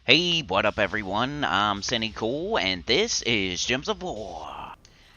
Hey, what up everyone? I'm Sinnycool, and this is Gems of War.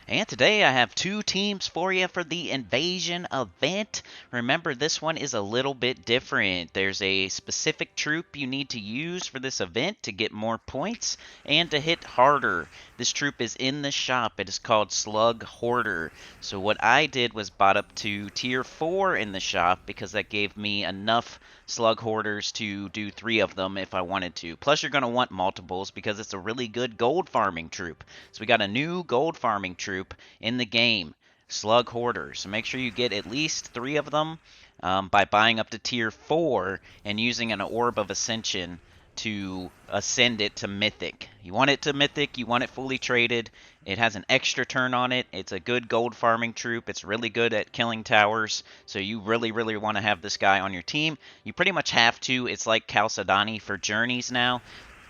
And today I have two teams for you for the invasion event. Remember, this one is a little bit different. There's a specific troop you need to use for this event to get more points and to hit harder. This troop is in the shop. It is called Slug Hoarder. So what I did was bought up to tier 4 in the shop because that gave me enough Slug Hoarders to do 3 of them if I wanted to. Plus you're going to want multiples because it's a really good gold farming troop. So we got a new gold farming troop in the game, Slug Hoarders. So make sure you get at least 3 of them by buying up to tier 4 and using an Orb of Ascension to ascend it to Mythic. You want it to Mythic, you want it fully traded. It has an extra turn on it. It's a good gold farming troop. It's really good at killing towers, so you really want to have this guy on your team. You pretty much have to. It's like Chalcedony for journeys now,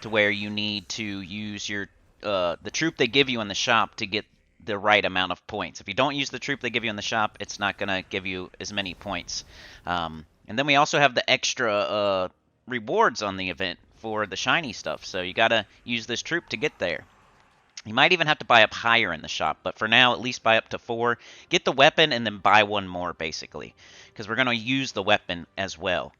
to where you need to use your the troop they give you in the shop to get the right amount of points. If you don't use the troop they give you in the shop, it's not going to give you as many points. And then we also have the extra rewards on the event for the shiny stuff, so you got to use this troop to get there. You might even have to buy up higher in the shop, but for now, at least buy up to 4. Get the weapon and then buy one more, basically, because we're going to use the weapon as well.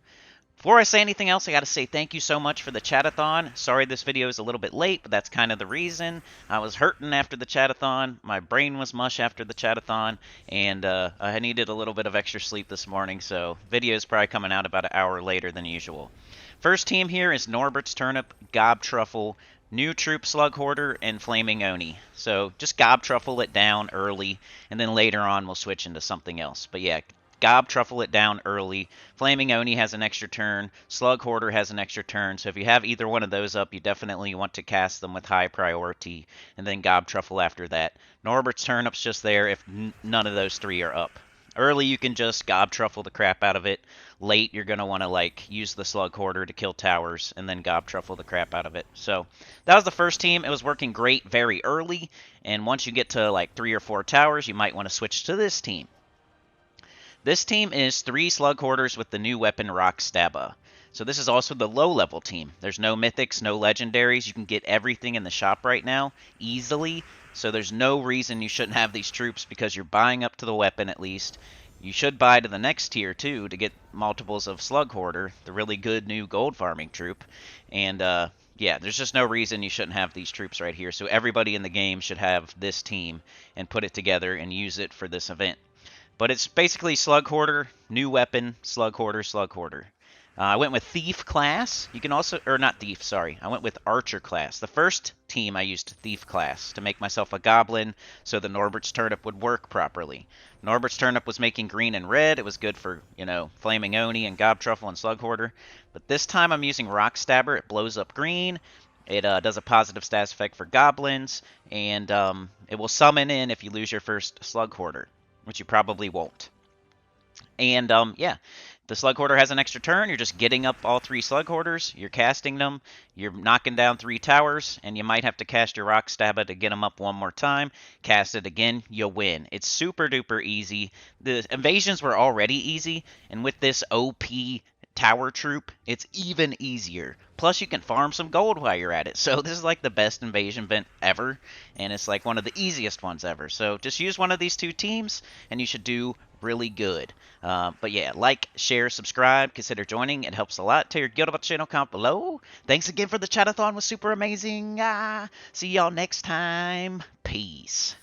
Before I say anything else, I got to say thank you so much for the chatathon. Sorry this video is a little bit late, but that's kind of the reason. I was hurting after the chatathon. My brain was mush after the chatathon, and I needed a little bit of extra sleep this morning, so video is probably coming out about an hour later than usual. First team here is Norbert's Turnip, Gob Truffle, New Troop Slug Hoarder, and Flaming Oni. So just Gob Truffle it down early, and then later on we'll switch into something else. But yeah, Gob Truffle it down early. Flaming Oni has an extra turn. Slug Hoarder has an extra turn. So if you have either one of those up, you definitely want to cast them with high priority. And then Gob Truffle after that. Norbert's Turnip's just there if none of those 3 are up. Early, you can just Gob Truffle the crap out of it. Late, you're going to want to use the Slug Hoarder to kill towers and then Gob Truffle the crap out of it. So that was the first team. It was working great very early. And once you get to 3 or 4 towers, you might want to switch to this team. This team is 3 Slug Hoarders with the new weapon Rock Stabba. So this is also the low-level team. There's no mythics, no legendaries. You can get everything in the shop right now easily. So there's no reason you shouldn't have these troops because you're buying up to the weapon at least. You should buy to the next tier too to get multiples of Slug Hoarder, the really good new gold farming troop. And yeah, there's just no reason you shouldn't have these troops right here. So everybody in the game should have this team and put it together and use it for this event. But it's basically Slug Hoarder, new weapon, Slug Hoarder, Slug Hoarder. I went with Thief class. You can also, or not Thief, sorry. I went with Archer class. The first team I used Thief class to make myself a Goblin so the Norbert's Turnip would work properly. Norbert's Turnip was making green and red. It was good for, Flaming Oni and Gob Truffle and Slug Hoarder. But this time I'm using Rock Stabber. It blows up green. It does a positive status effect for Goblins. And it will summon in if you lose your first Slug Hoarder, which you probably won't. And yeah, the Slug Hoarder has an extra turn. You're just getting up all 3 Slug Hoarders. You're casting them. You're knocking down 3 towers, and you might have to cast your Rock Stabba to get them up one more time. Cast it again, you'll win. It's super duper easy. The invasions were already easy, and with this OP tower troop, it's even easier. Plus, you can farm some gold while you're at it. So this is like the best invasion event ever, and it's like one of the easiest ones ever. So just use one of these 2 teams, and you should do really good. But yeah, like, share, subscribe, consider joining. It helps a lot. Tell your guild about the channel, comment below. Thanks again for the chatathon. Was super amazing. See y'all next time. Peace.